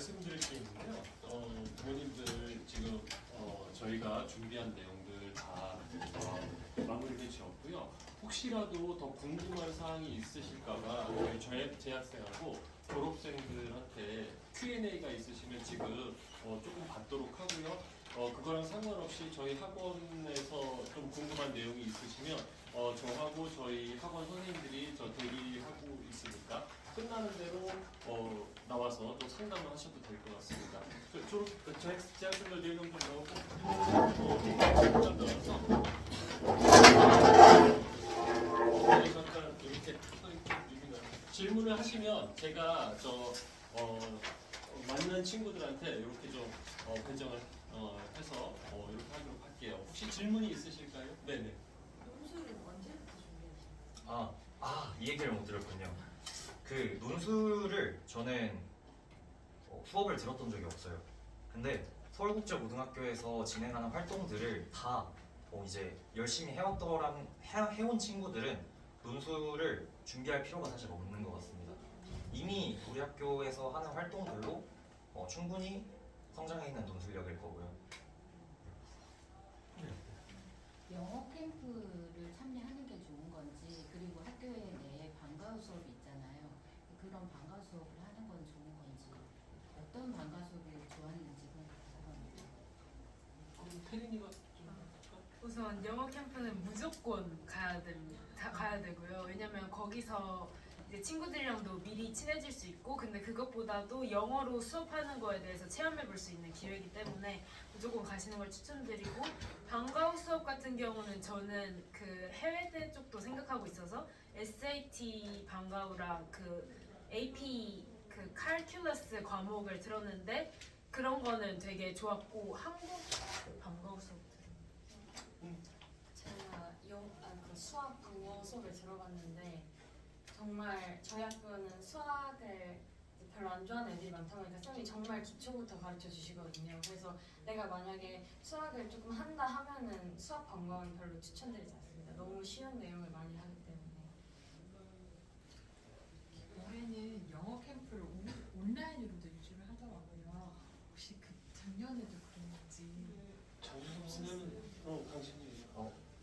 말씀드릴 게 있는데요. 부모님들 지금 저희가 준비한 내용들 다 마무리를 지었고요. 혹시라도 더 궁금한 사항이 있으실까봐 저희 재학생하고 졸업생들한테 Q&A가 있으시면 지금 조금 받도록 하고요. 그거랑 상관없이 저희 학원에서 좀 궁금한 내용이 있으시면 저하고 저희 학원 선생님들이 저 대기하고 있으니까 끝나는 대로 나와서 또 상담을 하셔도 될 것 같습니다. 재학생들 내용 좀 나오고 잠깐 나와서 잠깐 이렇게 질문을 하시면 제가 맞는 친구들한테 이렇게 좀 배정을 해서 이렇게 하도록 할게요. 혹시 질문이 있으실까요? 네네. 논술은 언제부터 준비하시나요? 이 얘기를 못 들었군요. 그 논술을 저는 수업을 들었던 적이 없어요. 근데 서울국제고등학교에서 진행하는 활동들을 다 이제 열심히 해온 친구들은 논술을 준비할 필요가 사실 없는 것 같습니다. 이미 우리 학교에서 하는 활동들로 충분히 성장해 있는 논술력일 거고요. 영어 캠프를 참여하는 게 좋은 건지, 그리고 학교에 내에 방과후 수업이 있잖아요. 그런 방과후 수업을 하는 건 좋은 건지, 어떤 방과후 수업을 좋아하는지 궁금합니다. 태린이가 좀 우선 영어 캠프는 무조건 가야 되고요. 왜냐면 거기서 이제 친구들이랑도 미리 친해질 수 있고, 근데 그것보다도 영어로 수업하는 거에 대해서 체험해 볼 수 있는 기회이기 때문에 무조건 가시는 걸 추천드리고, 방과후 수업 같은 경우는 저는 그 해외대 쪽도 생각하고 있어서 SAT 방과후랑 그 AP 그 칼큘러스 과목을 들었는데 그런 거는 되게 좋았고, 한국 방과후 수업 제가 그 수학 국어 수업을 들어봤는데 정말 저희 학교는 수학을 별로 안 좋아하는 애들이 많다 보니까 쌤이 정말 기초부터 가르쳐 주시거든요. 그래서 내가 만약에 수학을 조금 한다 하면은 수학 방과후는 별로 추천드리지 않습니다. 너무 쉬운 내용을 많이 하기 때문에. 올해는 영어 캠프를 온라인으로도 유지를 하더라고요. 혹시 그 작년에도 그랬는지. 작년은 당신이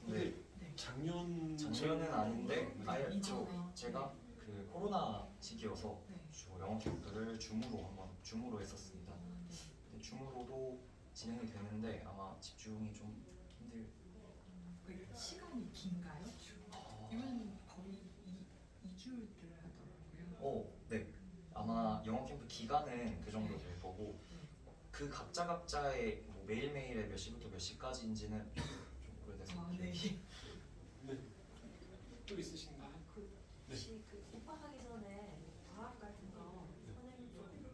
네. 작년은 아닌데 이전에. 제가 그 코로나 시기여서 네. 영어 캠프를 줌으로 했었습니다. 네. 근데 줌으로도 진행이 되는데 아마 집중이 좀 힘들. 그 시간이 긴가요? 이번에는 거의 2주를 하더라고요. 네. 아마 영어 캠프 기간은 그 정도 될 거고 그 각자의 뭐 매일매일에 몇 시부터 몇 시까지인지는 좀 오래돼서 네. 네. 또 있으신가요? 혹시 그 입학하기 전에 과학 같은 거 선생님들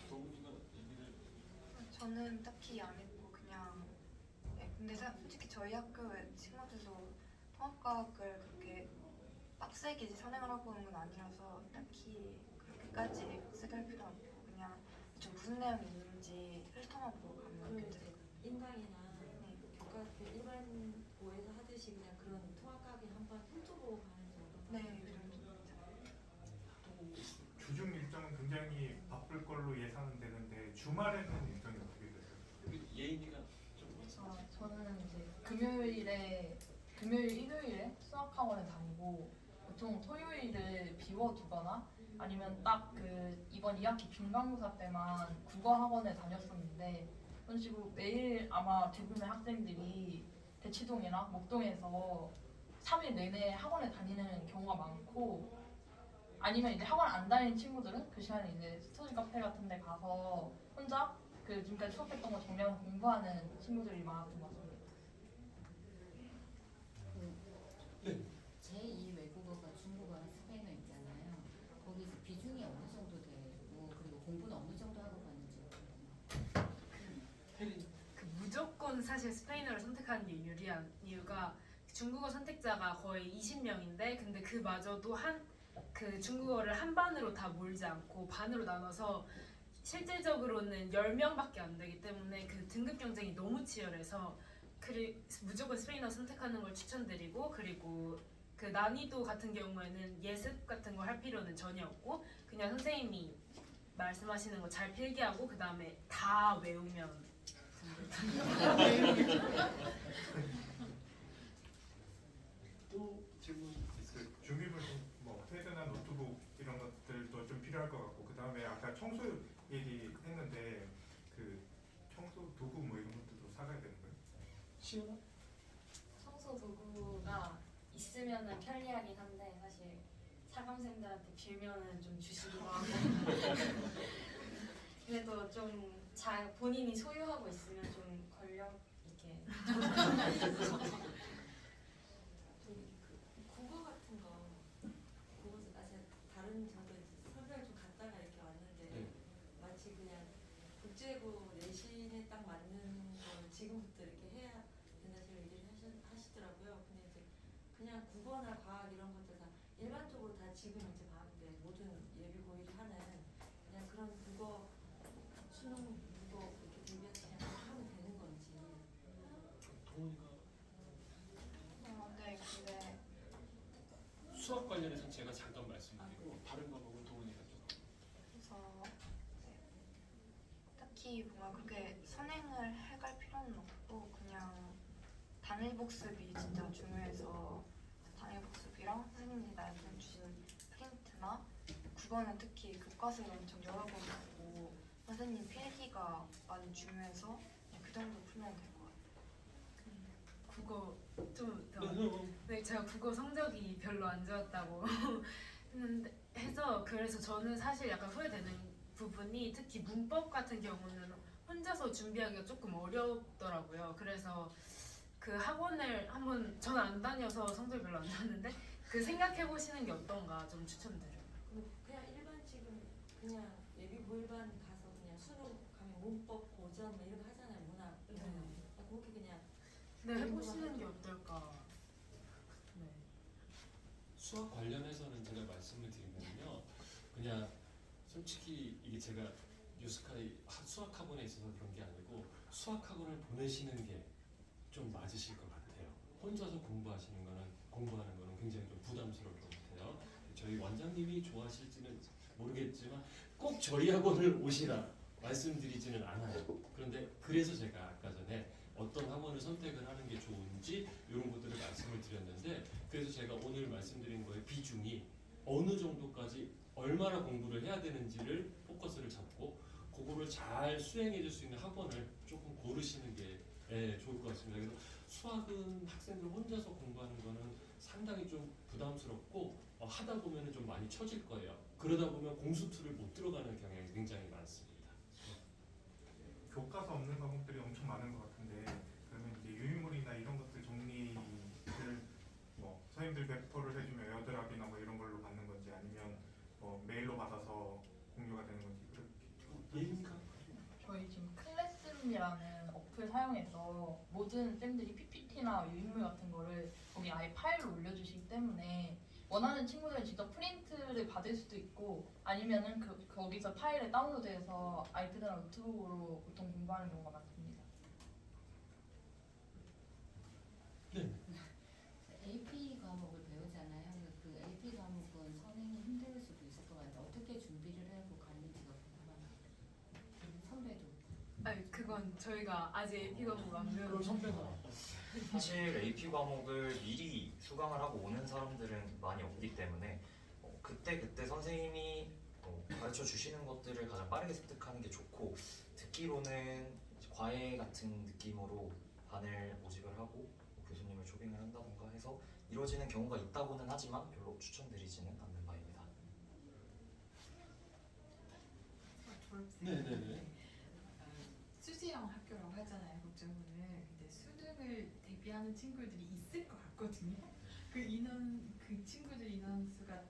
도훈이가 얘기를 저는 딱히 안 했고 그냥 근데 솔직히 저희 학교의 친구들도 통합과학을 그렇게 빡세게 선행을 하고 오는 건 아니라서 딱히 그렇게까지 빡세게 할 필요 없고 그냥 좀 무슨 내용이 있는지 훑어보고 가면 괜찮을 것 인강이나 교과학교 일반 고에서 하듯이 그냥 그런 통합과학에 한번 훑어보고 가는 정도. 같아요. 네, 그 정도 괜찮아요. 주중 일정은 굉장히 바쁠 걸로 예상은 되는데 주말에는 일정이 어떻게 되세요? 예인이가 좀 저는 이제 금요일, 일요일에 수학학원에 다니고 보통 토요일을 비워두거나 아니면 딱 그 이번 2학기 중간고사 때만 국어학원에 다녔었는데 그런 식으로 매일 아마 대부분의 학생들이 대치동이나 목동에서 3일 내내 학원에 다니는 경우가 많고, 아니면 이제 학원 안 다니는 친구들은 그 시간에 이제 스터디 카페 같은 데 가서 혼자 그 지금까지 수업했던 거 정리하면서 공부하는 친구들이 많았던 것 같습니다. 제2 외국어가 중국어랑 스페인어 있잖아요. 거기서 비중이 어느 정도 되고, 그리고 공부는 어느 정도 하고 가는지 태린 그 무조건 사실 스페인어를 선택하는 게 유리한 이유가 중국어 선택자가 거의 20명인데 근데 그마저도 그 중국어를 한 반으로 다 몰지 않고 반으로 나눠서 실질적으로는 10명밖에 안 되기 때문에 그 등급 경쟁이 너무 치열해서 무조건 스페인어 선택하는 걸 추천드리고, 그리고 그 난이도 같은 경우에는 예습 같은 거 할 필요는 전혀 없고 그냥 선생님이 말씀하시는 거 잘 필기하고 그 다음에 다 외우면 또 질문 있어요? 그 준비물품 뭐 패드나 노트북 이런 것들도 좀 필요할 것 같고 그 다음에 아까 청소 얘기했는데 그 청소 도구 뭐 이런 것들도 사가야 되는 거예요? 시연아? 청소 도구가 있으면은 편리하긴 한데 사실 사감생들한테 빌면은 좀 주시기도 하고 그래도 좀 본인이 소유하고 있으면 좀 권력 있게 국어 같은 거, 국어 다른 저도 설명 좀 갖다가 이렇게 왔는데 네. 마치 그냥 국제고 내신에 딱 맞는 걸 지금부터 이렇게 해야 된다 식으로 얘기를 하시더라고요. 근데 이제 그냥 국어나 과학 이런 것들 다 일반적으로 다 지금 이제 방학때 모든 예비 고일이 하는 그냥 그런 국어 수능 국어 이렇게 대비해서 그냥 하면 되는 건지. 동훈이가 네, 근데 수학 관련해서 제가 잠깐 말씀드리고 다른 과목은 동훈이가 좀. 그래서 네, 딱히 뭔가 그렇게 선행을 해갈 필요는 없고 그냥 단일 복습이 진짜 중요해서 단일 복습이랑 선생님이 나한테 주신 프린트나 국어는 특히 교과서를 엄청 여러 번 보고 선생님 필기가 많이 중요해서 그냥 그 정도 풀면 될 것 같아요. 국어 네, 제가 국어 성적이 별로 안 좋았다고 했는데 그래서 저는 사실 약간 후회되는 부분이 특히 문법 같은 경우는 혼자서 준비하기가 조금 어렵더라고요. 그래서 그 학원을 한번 저는 안 다녀서 성적이 별로 안 좋았는데 그 생각해 보시는 게 어떤가 좀 추천드려요. 그냥 일반 지금 그냥 예비 고일반 가서 그냥 수능 가면 문법 고전 뭐 이런 거 하잖아요. 문학 이런 거. 그렇게 그냥 네, 해보시는 게 어떨까. 네. 수학 관련해서는 제가 말씀을 드리면요, 그냥 솔직히 이게 제가 뉴스카이 수학 학원에 있어서 그런 게 아니고 수학 학원을 보내시는 게 좀 맞으실 것 같아요. 혼자서 공부하는 거는 굉장히 좀 부담스러울 것 같아요. 저희 원장님이 좋아하실지는 모르겠지만 꼭 저희 학원을 오시라 말씀드리지는 않아요. 그런데 그래서 제가 아까 전에 어떤 학원을 선택을 하는 게 좋은지 이런 것들을 말씀을 드렸는데, 그래서 제가 오늘 말씀드린 거의 비중이 어느 정도까지 얼마나 공부를 해야 되는지를 포커스를 잡고 그거를 잘 수행해 줄 수 있는 학원을 조금 고르시는 게 좋을 것 같습니다. 그래서 수학은 학생들 혼자서 공부하는 거는 상당히 좀 부담스럽고 하다 보면 좀 많이 처질 거예요. 그러다 보면 공수투를 못 들어가는 경향이 굉장히 많습니다. 교과서 없는 과목들이 엄청 많은 것 같은데 그러면 이제 유인물이나 이런 것들 정리를 뭐 선생님들 배포를 해주면 에어드랍이나 뭐 이런 걸로 받는 건지 아니면 뭐 메일로 받아서 공유가 되는 건지 그렇게 예인가? 저희 지금 클래스룸이라는 어플 사용해서 모든 쌤들이 PPT나 유인물 같은 거를 거기 아예 파일로 올려주시기 때문에 원하는 친구들은 직접 프린트를 받을 수도 있고 아니면은 거기서 파일을 다운로드해서 아이패드나 노트북으로 보통 공부하는 경우가 많습니다. 네. AP 과목을 배우잖아요. 그 AP 과목은 선행이 힘들 수도 있을 것 같아요. 어떻게 준비를 하고 가는지가 궁금합니다. 선배도. 아니 그건 저희가 아직 AP 과목 안 배우고. 그럼 선배가 사실 AP 과목을 미리 수강을 하고 오는 사람들은 많이 없기 때문에 그때 선생님이 가르쳐 주시는 것들을 가장 빠르게 습득하는 게 좋고, 듣기로는 과외 같은 느낌으로 반을 모집을 하고 교수님을 초빙을 한다던가 해서 이루어지는 경우가 있다고는 하지만 별로 추천드리지는 않는 바입니다. 네네네. 수시형 학교라고 하잖아요, 국정원은. 근데 수능을 대비하는 친구들이 있을 것 같거든요. 그 친구들 인원수가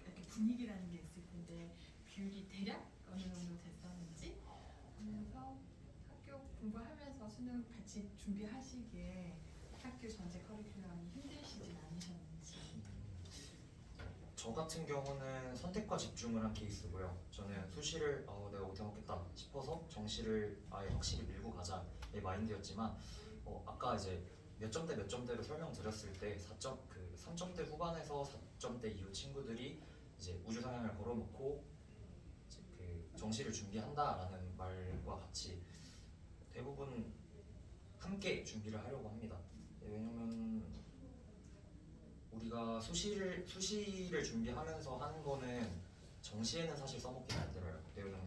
이렇게 분위기라는 게 있을 텐데 비율이 대략 어느 정도 됐었는지, 그래서 학교 공부하면서 수능 같이 준비하시기에 학교 전체 커리큘럼이 힘드시진 않으셨는지. 저 같은 경우는 선택과 집중을 한 케이스고요. 저는 수시를 내가 못해먹겠다 싶어서 정시를 아예 확실히 밀고 가자의 마인드였지만 아까 이제 몇 점대로 설명드렸을 때 3점대 후반에서 4점대 이후 친구들이 이제 우주상향을 걸어놓고 이제 그 정시를 준비한다라는 말과 같이 대부분 함께 준비를 하려고 합니다. 왜냐면 우리가 수시를 준비하면서 하는 거는 정시에는 사실 써먹기 힘들어요.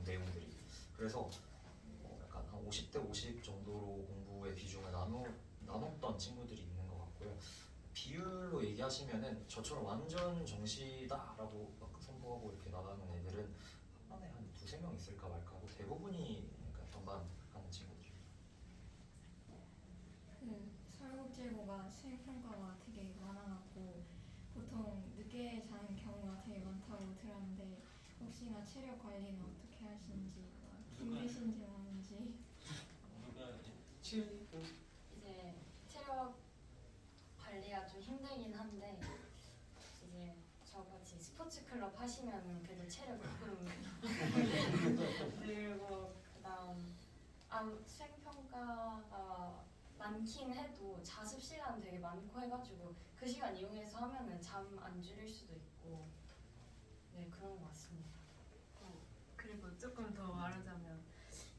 내용들이. 그래서 약간 한 50대 50 정도로 공부의 비중을 나눴던 친구들이 있는 것 같고요. 비율로 얘기하시면은 저처럼 완전 정시다라고 막 선포하고 이렇게 나가는 애들은 한 반에 한 2-3명 있을까 말까 하고 대부분이 약간 전반하는 친구들입니다. 그 서울국제고가 수행평가가 되게 많아갖고 보통 늦게 자는 경우가 되게 많다고 들었는데 혹시나 체력 관리는 어떻게 하시는지 힘드신지 아닌지. 치은이 이제 체력 관리가 좀 힘들긴 한데 이제 저같이 스포츠 클럽 하시면은 그래도 체력 조금 늘고 그다음 수행평가가 많긴 해도 자습 시간 되게 많고 해가지고 그 시간 이용해서 하면은 잠 안 줄일 수도 있고 네 그런 것 같습니다. 그리고 조금 더 말하자면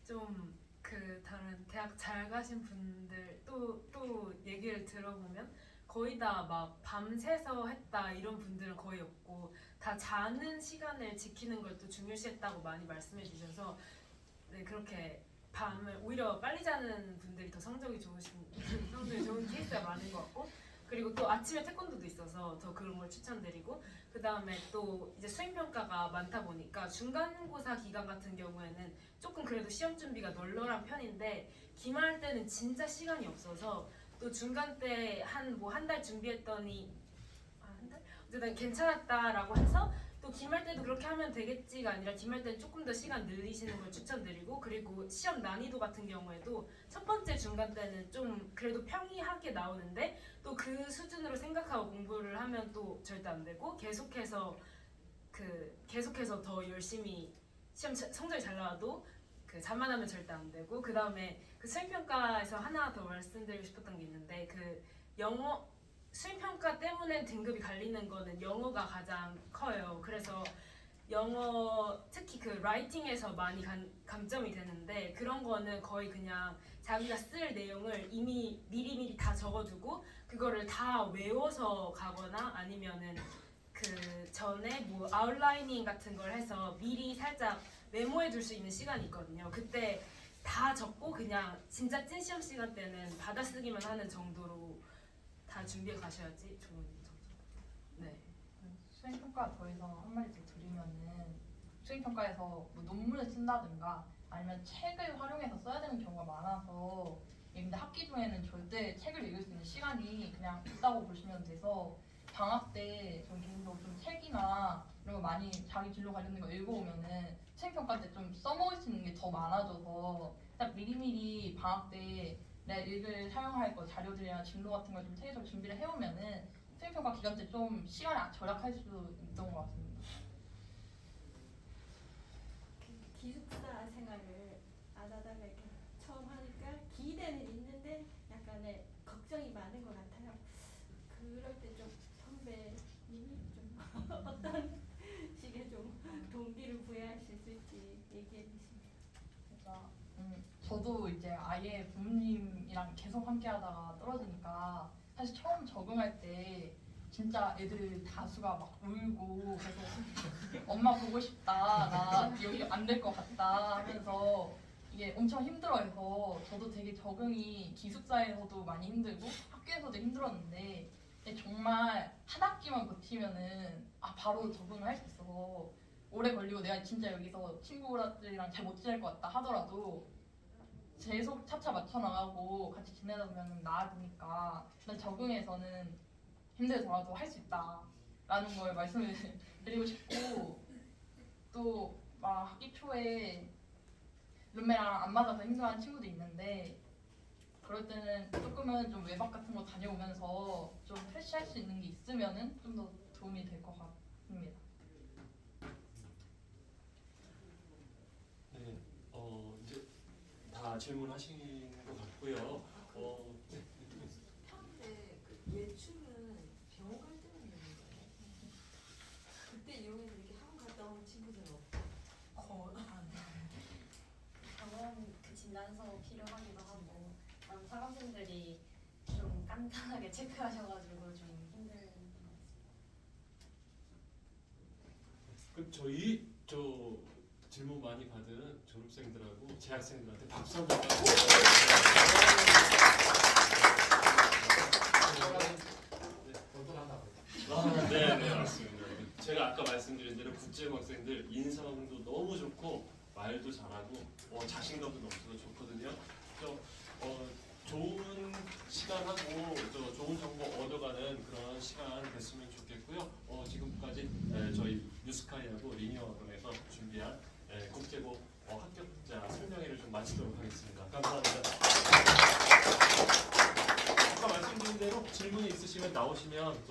좀 그 다른 대학 잘 가신 분들 또 얘기를 들어보면 거의 다 막 밤새서 했다 이런 분들은 거의 없고 다 자는 시간을 지키는 걸 또 중요시했다고 많이 말씀해 주셔서 네 그렇게 밤을 오히려 빨리 자는 분들이 더 성적이 좋은 케이스가 많은 것 같고 그리고 또 아침에 태권도도 있어서 더 그런 걸 추천드리고 그 다음에 또 이제 수행평가가 많다 보니까 중간고사 기간 같은 경우에는 조금 그래도 시험 준비가 널널한 편인데 기말 때는 진짜 시간이 없어서 또 중간 때 한 달 준비했더니 한 달? 어쨌든 괜찮았다라고 해서 또 기말 때도 그렇게 하면 되겠지가 아니라 기말 때는 조금 더 시간 늘리시는 걸 추천드리고 그리고 시험 난이도 같은 경우에도 첫 번째 중간 때는 좀 그래도 평이하게 나오는데 또 그 수준으로 생각하고 공부를 하면 또 절대 안 되고 계속해서 더 열심히 시험 성적이 잘 나와도 그 자만하면 절대 안 되고 그 다음에 그 수행평가에서 하나 더 말씀드리고 싶었던 게 있는데 그 영어 수행평가 때문에 등급이 갈리는 거는 영어가 가장 커요. 그래서 영어 특히 그 라이팅에서 많이 감점이 되는데 그런 거는 거의 그냥 자기가 쓸 내용을 이미 미리미리 다 적어두고 그거를 다 외워서 가거나 아니면은 그 전에 뭐 아웃라이닝 같은 걸 해서 미리 살짝 메모해 둘 수 있는 시간이 있거든요. 그때 다 적고 그냥 진짜 찐 시험 시간 때는 받아쓰기만 하는 정도로 다 준비해 가셔야지 좋은 점수. 네. 수행평가 더해서 한 마디 더 드리면은 수행평가에서 뭐 논문을 쓴다든가 아니면 책을 활용해서 써야 되는 경우가 많아서 근데 학기 중에는 절대 책을 읽을 수 있는 시간이 그냥 있다고 보시면 돼서 방학 때 전 개인적으로 좀 책이나 이런 거 많이 자기 진로 관련된 거 읽어오면은 수행평가 때 좀 써먹을 수 있는 게 더 많아져서 딱 미리미리 방학 때 내가 사용할 거 자료들이나 진로 같은 걸 좀 체계적으로 준비를 해오면은 수행평가 기간 때 좀 시간을 절약할 수 있던 것 같습니다. 기숙사 생활을 안 하다가 이렇게 처음 하니까 기대는 있는데 약간의 걱정이 많은 것 같아요. 그럴 때 좀 선배님이 좀 어떤 식의 좀 동기를 부여하실 수 있지 얘기해 주시면. 그러니까 저도 이제 아예 부모님이랑 계속 함께 하다가 떨어지니까 사실 처음 적응할 때 진짜 애들 다수가 막 울고 그래서 엄마 보고 싶다 나 여기 안 될 것 같다 하면서 이게 엄청 힘들어해서 저도 되게 적응이 기숙사에서도 많이 힘들고 학교에서도 힘들었는데 정말 한 학기만 버티면은 바로 적응을 할 수 있어서 오래 걸리고 내가 진짜 여기서 친구들이랑 잘 못 지낼 것 같다 하더라도 계속 차차 맞춰 나가고 같이 지내다 보면 나아지니까 적응해서는 힘들더라도 할 수 있다라는 걸 말씀을 드리고 싶고 또 막 학기 초에 룸메랑 안 맞아서 힘들어하는 친구도 있는데 그럴 때는 조금은 좀 외박 같은 거 다녀오면서 좀 프레시할 수 있는 게 있으면은 좀 더 도움이 될 것 같습니다. 네, 이제 다 질문하신 것 같고요. 네. 평일에 그 예충은 병원 갈 때만 있는 거예요. 그때 이용해서 이렇게 학원 갔다 온 친구들은 없고. 학생들이 좀 깐깐하게 체크하셔가지고 좀 힘든 것 같습니다. 그럼 저희 질문 많이 받은 졸업생들하고 재학생들한테 박수 한번 네, 맞습니다. 제가 아까 말씀드린 대로 국제고 학생들 인성도 너무 좋고 말도 잘하고 자신감도 넘쳐서 좋거든요. 좋은 시간하고 좋은 정보 얻어가는 그런 시간 됐으면 좋겠고요. 지금까지 저희 뉴스카이하고 리니어학원에서 준비한 국제고 합격자 설명회를 좀 마치도록 하겠습니다. 감사합니다. 아까 말씀드린 대로 질문이 있으시면 나오시면